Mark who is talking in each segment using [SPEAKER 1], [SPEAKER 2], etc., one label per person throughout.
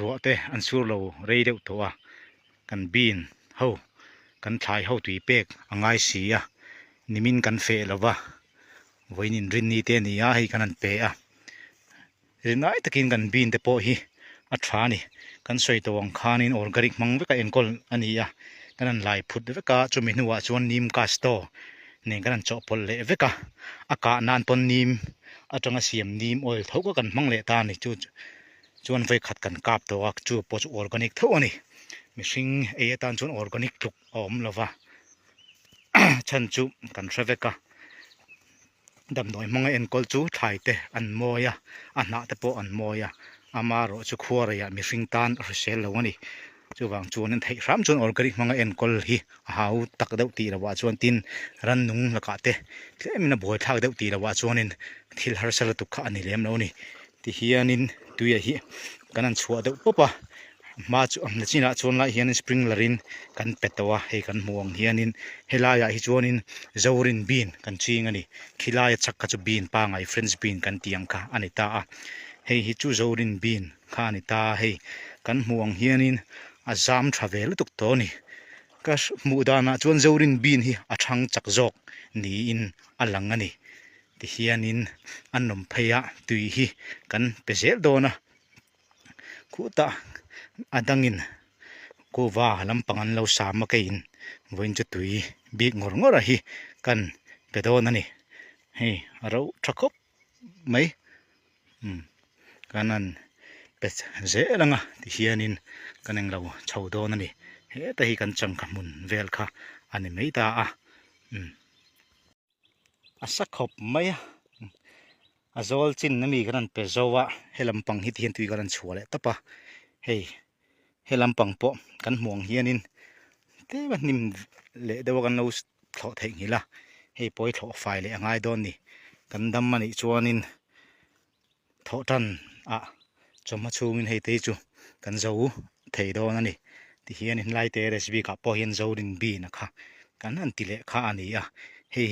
[SPEAKER 1] รัวเตอันสูโลเรเดวตัวกันบินเฮากันทายเฮาตุยเป็กอังไงเสียนิมินกันเฟลวะไว้นินรินนี่เตนี่ให้กันนั่นเปะรินไอตะกินกันบินเตโปฮีอัฐานี่กันสวยตัวอังคานินออร์แกนิกมังเวกเอ็นกอลอันนี้กันนั่นไล่พุดเวกาจุมินัวจวนนิมกาสโตเนี่ยกันนั่นเจาะพลเละเวกาอากาศนานปนนิมอาจงเสียมนิมออยเท่ากันมังเละตานี่จวนไฟขัดกันกาบตัวจูปอจออร์แกนิกเท่านี่มิสิงตานจวนออร์แกนิกทุกอมละวะฉันจูกันเวกาดำหน่อยมังเอ็นกอลจูไทยเตอันโมยอันนาเตโปอันโมยอามาโรจุขัวระยะมิสิงตานเซลละวะนี่จูวางจวนนั้นไทยรำจวนออร์แกนิกมังเอ็นกอลฮีหาวตักเดาตีละวะจวนตินรันนุงละกาเตเทมินาบอยทักเดาตีละวะจวนนินทิลฮาร์เซลตุกะอันนี้เลี้ยมแล้วนี่ที่เฮียนินตุยฮีกันนั่นชัวเดาปุ๊บปะมาจูนั่นจีน่าชวนละเฮียนินสปริงลารินกันเป็ดตัวให้กันม่วงเฮียนินเฮลายาฮิจวนินเจารินบีนกันชิงอันนี้คิลายาชักกัจบีนปางไอเฟรนช์บีนกันเตียงค่ะอันนี้ตาเฮฮิจูเจารินบีนค่ะอันนี้ตาเฮกันม่วงเฮียนินอาจามทราเวลตุกตัวนี่ก็มูดานะชวนเจารินบีนฮีอาชังจักจอกนี่อินอัลลังอันนี้ที่เฮียนินอันนมพยาตุยฮีกันเปเซลโดนะคูตาอัดังอินกูว่าลำปังอันเราสามมาเกินวันจุดตุยบีกงงอฮีกันเปโดนั่นนี่เฮ้เราทักคบไหมกันนั่นเป็ดเจลังอ่ะที่เฮียนินกันเองเราชาวโดนั่นนี่เฮ้แต่ฮีกันจังขมุนเวลค่ะอันนี้ไม่ตาสักขบไหมอาโจลจินนั่นมีกันนั่นเปโจวะเฮลำปังฮิตเฮียนตุยกันชัวเลยตะปะเฮ้เฮลำปังโปกันห่วงเฮียนินเต้มันนิ่มเละเดี๋ยวกันเราถอดทิ้งหิละเฮ้ปอยถอดไฟเลยง่ายโดนนี่กันดำมันอีจวนินถอดทันจอมมาชูมินเฮ้เตจูกันเจ้าเทโดนั่นนี่ที่เฮียนินไล่เตะเรสบีกับปอยเฮียนเจ้าดินบีนะคะกันนั่นติเละข้าอันนี้เฮ้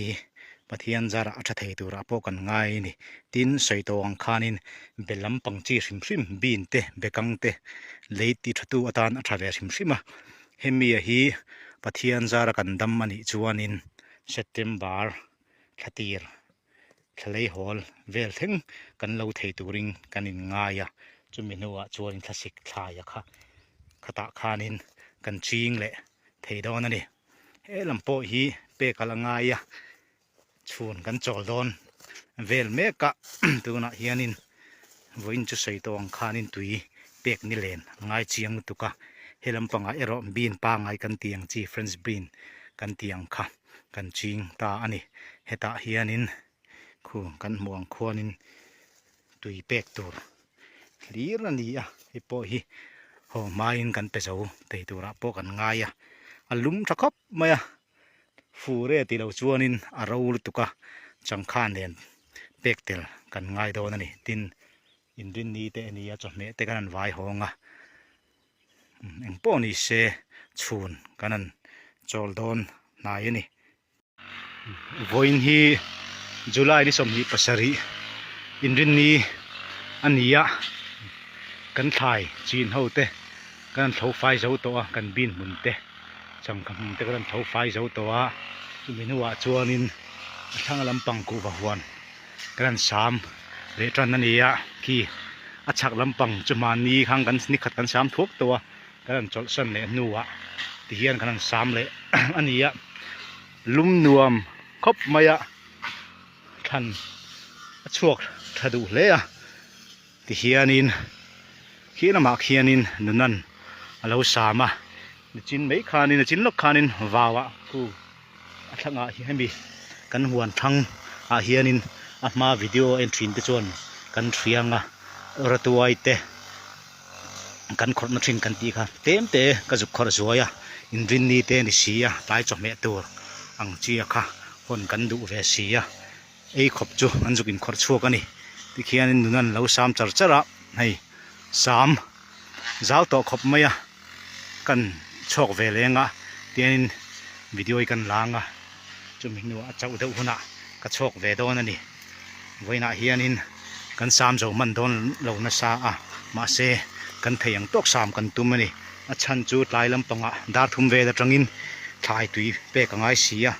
[SPEAKER 1] ปะเทียนจาระอัจฉริยตัวรับกันง่ายนี่ตินใส่ตัวอังคานินเบลลำปังจีริมบินเตเบกังเตเลยติดตัวอัตานอัจฉริยริมเฮมีฮีปะเทียนจาระกันดำมันอีจวนินเซปเทมเบอร์ทัตีร์ทะเลฮอลเวลถึงกันเราเทตัวริงกันอินง่ายจุมินัวจวนินทัศิกทายค่ะขตะคานินกันจิงเละเทดอนนั่นเองลำโพฮีเปกะละง่ายชวนกันจอดอนเวลเมกะตัวน่ะเฮียนินวินจะใส่ตัวอังคานินตุยเป็กนิเลนง่ายเชียงตุกะเฮลัมปังเอรอบินปางไงกันเตียงจีเฟรนช์บินกันเตียงค่ะกันจิงตาอันนี้เฮตาเฮียนินคู่กันม่วงควนินตุยเป็กตัวลีรันดีฮิปโปฮีโหมาอินกันเปเจ้าเตตัวรับโปกันง่ายลุมสักครับไหมฟูเรติเราชวนินอาราอุตุกะจังคานเดนเป็กเตลกันง่ายโดนนี่ตินอินดินนี้เตนี่จะเมเตกันไว้หงเอ็งป้อนี่เซชูนกันจอลโดนนายนี่วันฮีจุลายนี่สมฮีปัสรีอินดินนี้อันนี้กันไทยจีนเฮาเตกันเท้าไฟเจ้าตัวกันบินมุนเตจังคำเตกันเท้าไฟเจ้าตัวจุมินัวจวนินทั้งลำปังกูบะฮวนกันสามเรตันนั่นเองที่อัชักลำปังจุมานีข้างกันนิขัดกันสามทุกตัวกันจอดสันเละนัวที่เฮียนกันสามเละอันนี้ลุ่มนวมคบมายะทันช่วงทะดูเลยที่เฮียนินขี้น้ำหมากเฮียนินนู่นนั่นเราสามจินไม่ขานินจินลกขานินวาวะกูทั้งเฮียมีกันหวนทั้งเฮียนินมาวิดีโอเอ็นทรีนไปจวนกันเทียงระตัวไอเตกันขดนัทรินกันตีค่ะเต็มเตะก็จุกขดสวยอินรินนี่เตนิสีตายจบเมตัวอังจีค่ะคนกันดูเวสีไอขบจูอันจุกินขดชัวกันนี่ที่เฮียนินนั่นเราสามจัดจัดให้สามเจ้าตัวขบไม่กันโชคเวลงเตียนวิดีโอกันล้างจุมินัวเจ้าเดือดหัวหน้าก็โชคเวดนั่นนี่ไว้หน้าเฮียนินกันสามโจมันโดนเหล่านัสมาเซ kan theiang tok sam kan tumani a chan chu tlai lampanga dar thum ve da tangin thlai tui pe ka ngai sia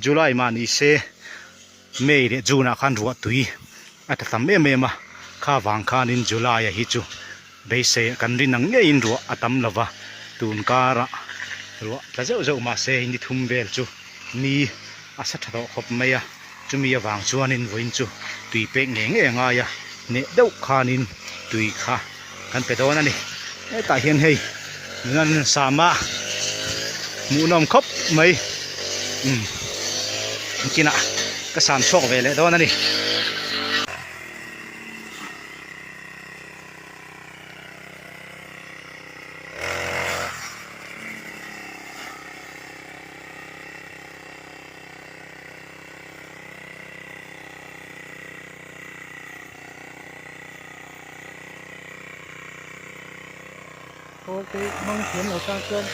[SPEAKER 1] July ma ni se May re June khan ruwa tui ata tam me ma kha wang khan in July a hi chu be se kan rin ang nge in ruwa atam lova tun kara ruwa ta zeu ma se in thum vel chu ni asa tharo khop maya chumi awang chuanin voin chu tui pe nge nga ya ne deuh khanin tui kha kan pe don ani ta hian hei ngan sama mu nom khop mai kina ka sam sok ve le don ani
[SPEAKER 2] cái măng kiếm ở sang cơn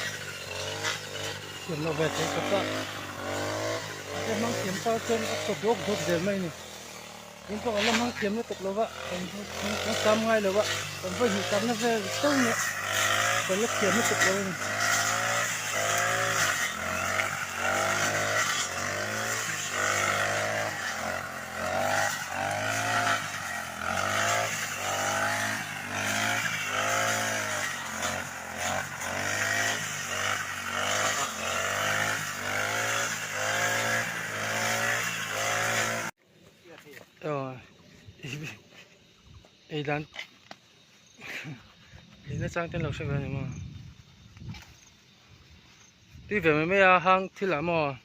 [SPEAKER 2] kiếm nó về thế các bạn cái măng kiếm sang cơn tục lúc thuộc về mày này nhưng có là măng kiếm nó tục lâu vậy nó cắm ngay rồi vậy còn với những cắm nó về sâu nữa còn lúc kiếm nó tục lâu này dan ini sang tên lộc sẽ về mà đi về mấy hang thì làm mà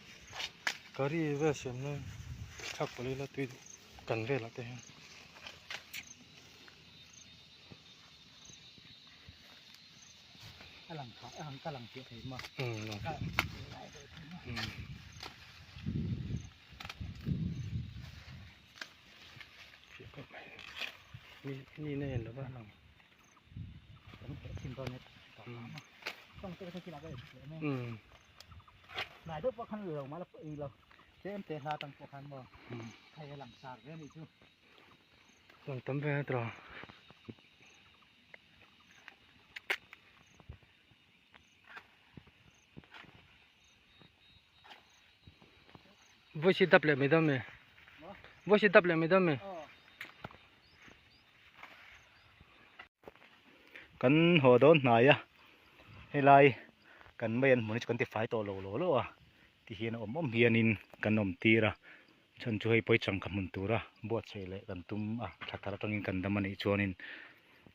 [SPEAKER 2] có đi về xem nó chắc có là tùy cần về là thế
[SPEAKER 1] cái lăng kia thấy mà
[SPEAKER 2] นี่แน่หรือว่าเรา
[SPEAKER 1] ต้องเห็นสิ่งตัวนี้ต้องเตะที่เราได้ไหมนายทุกพวกขันเรือมาแล้วเองเราเจ้าเตะหาตั้งพวกขันบ่ใครหลังสากเรื่องนี้ชู
[SPEAKER 2] ต้องทำไปตลอดว่าชิดับเลยไม่ได้ไหมว่าชิดับเลยไม่ได้ไหม
[SPEAKER 1] กันหัวโดนไหนอะให้ไล่กันไม่เห็นเหมือนกันที่ไฟตัวโลอ่ะที่เห็นเฮียนินกันนมตีระฉันช่วยไปจังคำมุนตัวระบวชใช่เลยกันตุ้มถ้าตาตรงนี้กันดมันอีจวนิน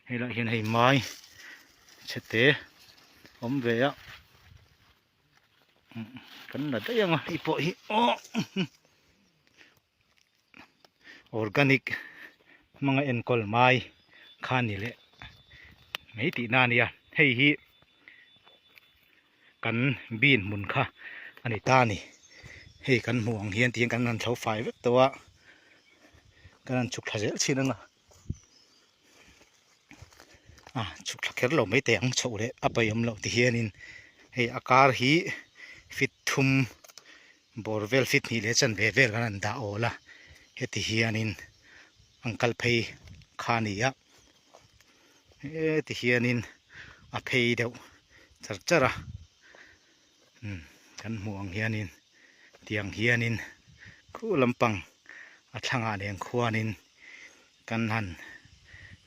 [SPEAKER 1] ให้ละเห็นให้ไม้เช็ดเตะเวียกันนั่นได้ยังอีปอยออร์แกนิกมังเอ็นกอลไม้ข้านี่แหละไม่ตีนานี่ให้ฮีกันบีนมุนค่ะอันนี้ตานี่ให้กันห่วงเฮียนเตียงกันนั่นเสาไฟเวตัวกันนั่นฉุกเฉินชิ้นนึงฉุกเฉินเราไม่แต่งโฉเลยอัปยมเราที่เฮียนินให้อากาศฮีฟิตทุมบอร์เวลฟิตนี่เลยจันเวลกันนั่นดาโอละให้ที่เฮียนินอังกัลเพย์ขานี่ที่เฮียนินอภัยเดียวจัดกันห่วงเฮียนินเตียงเฮียนินคู่ลำปังทางอาเดียงขวานินกันหัน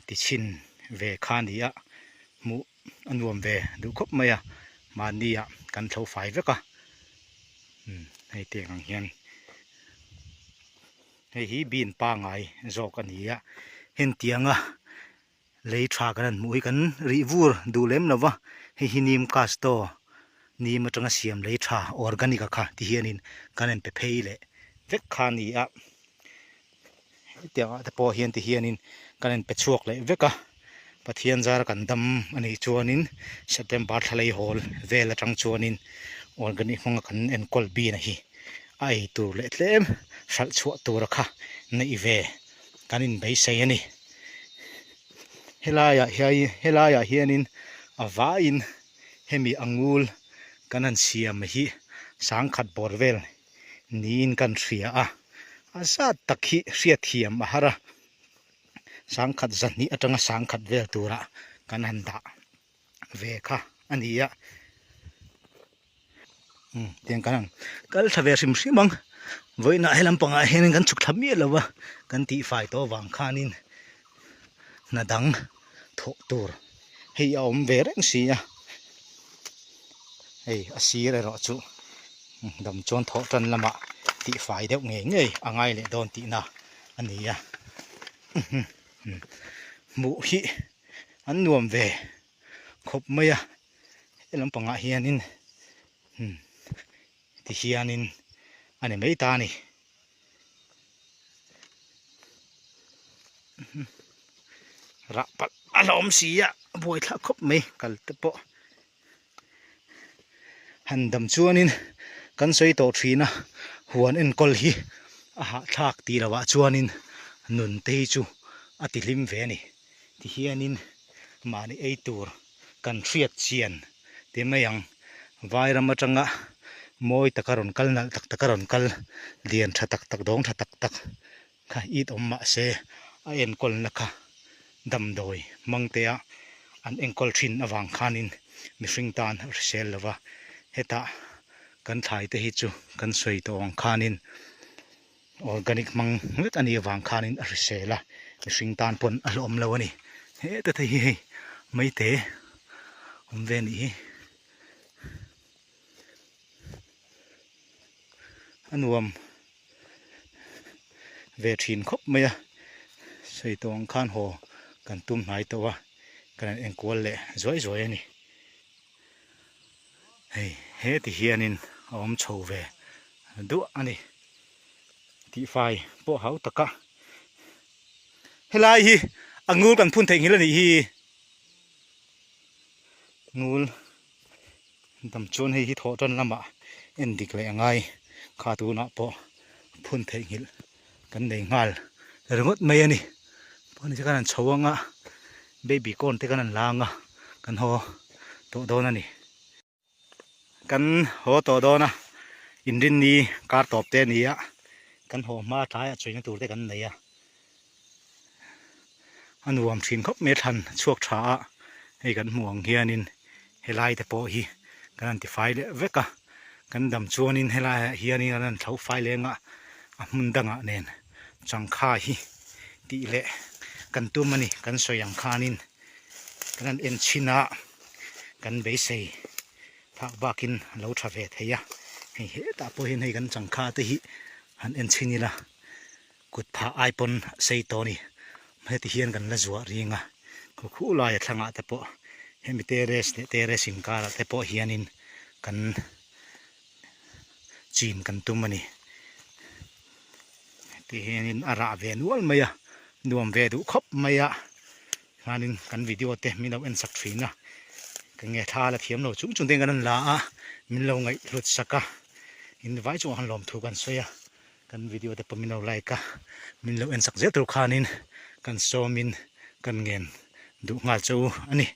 [SPEAKER 1] ติชินเวคานีมุอันรวมเวดูครบไหมมานี่กันเท่าไฟเวกให้เตียงเฮียนให้ฮีบินป้าไงจอกกันนี้เห็นเตียงเลยทรากันมุ้ยกันรีวูร์ดูเล่มนะวะให้ฮินิมคาสโตนี่มาจังเสียมเลยทราออร์แกนิกค่ะที่เฮียนินกันเป็นเพย์เลยเวกคานีเตียงแต่พอเฮียนที่เฮียนินกันเป็นช่วงเลยเวกปะเทียนจารกันดำอันนี้ชวนินเซปเทมเบอร์ทะเลฮอลเวลจังชวนินออร์แกนิกมังกันเอ็นกอลบีนะฮีไอตัวเล็ดเล่มสัตว์ชัวตัวระค่ะในเวกันอินใบเสียนี่เฮลายาเฮียนินอาวาอินเฮมีอังูลกันนั่นเสียมฮีสังขัดบอร์เวลนี่อินกันเสียอาซาตักฮีเสียเทียมฮาระสังขัดจันนี่อาจจะสังขัดเวลตัวละ กันหันดะเวค่ะอันนี้อ่ะเตียงกันก็ทวีสิมสิมังไว้น่ะให้ลำปังเห็นกันชุกทำเมียแล้ววะกันตีไฟตัววางขานินน่ะดังโถตัวให้เอาเวรงสีอ่ะเฮ้ยอาศีอะไรรอจูดำจนโถจันละมะตีไฟเดี๋ยวเงี้ยเงยอ่างไงเลยโดนตีน่ะอันนี้อ่ะหมูหิอันนวมเวครบไหมอ่ะให้ลำปังเฮียนินที่เฮียนินอันนี้ไม่ตานี่ระปัดอารมณ์เสียบ่อยละครบไหมกัลตะโปหันดำชัวนินกันสวยโตทรีนะหัวเอ็นกอลฮีอาหาทากตีละวะชัวนินนุนเตจูอติลิมเวนี่ที่เฮียนินมาในไอตัวกันเฟียดเชียนเดี๋ยวไม่ยังวายรำมาจังอะมวยตะการอนกัลนักตะการอนกัลเดียนทักตักดงทักตักค่ะอีดอมมาเสอเอ็นกอลนะคะดำโดยมังเตียอันเอ็นกอลทินอวังคานินมิสิงตานเซลละวะเฮตากันถ่ายเตหิจูกันสวยตัววังคานินออร์แกนิกมังเวทอันนี้วังคานินเซละมิสิงตานปนอารมณ์แล้วนี่เฮ้แต่ที่ไม่เตะเวนี่อันวมเวทีนครบไหมอะใส่ตัวข้านหอกันตุ้มหายตัวกันเองกวนเละสวยนี่เฮ้ที่เฮียนินอมโชเวดูอันนี้ที่ไฟพวกเขาตะกะเฮลายฮีอังงูกันพุ่นเทงฮิลนี่ฮีงูดำจนให้ฮิโถจนลำบะเอ็นดิกเลยยังไงข้าตูน่ะพอพุ่นเทงฮิลกันในงาลเรื่องดไม่นี่พอนี่จะกันชาวงะเบบี้ก้นที่กันลางะกันหัวโตโดนนี่กันหัวโตโดนะอินดินนี้การตอบเตนี่อะกันหัวมาท้ายช่วยกันตูได้กันไหนอะอันวมชินครบเมทันช่วงช้าให้กันห่วงเฮียนินให้ไล่แต่พอฮีกันติไฟเวกะกันดำชวนินให้ไล่เฮียนินกันเท้าไฟเลงะมุนดังะเนนจังค่าฮีตีเละกันตัวมันนี่กันสวยอย่างคานินกันเอ็นชินะกันเบสเซ่พักบากินเหลาทราเวทเฮียให้เฮตาพอเห็นให้กันจังค่าตีฮีหันเอ็นชินี่ละกุดพาไอปอนเซโตนี่ไม่ที่เฮียนกันละจัวริงะก็คู่ลายทางอ่ะแต่พอเห็นมีเตเรสินการแต่พอเฮียนินกันจีนกันตุ้มมันนี่ที่เห็นอาราเวนวลไม่อะนวมเวดูครบไม่อะงานนี้กันวิดีโอเตะมีเราเอ็นสักทีนะกันเงี้ยท่าละเทียมเราจุ่งเต็งกันนั่นละมีเราไงรถสักกะอินไว้จงหันลมถูกกันสวยกันวิดีโอเตะปมีเราไลค์กะมีเราเอ็นสักเจ็ดตัวขานินกันโซมินกันเงินดูงาจูอันนี้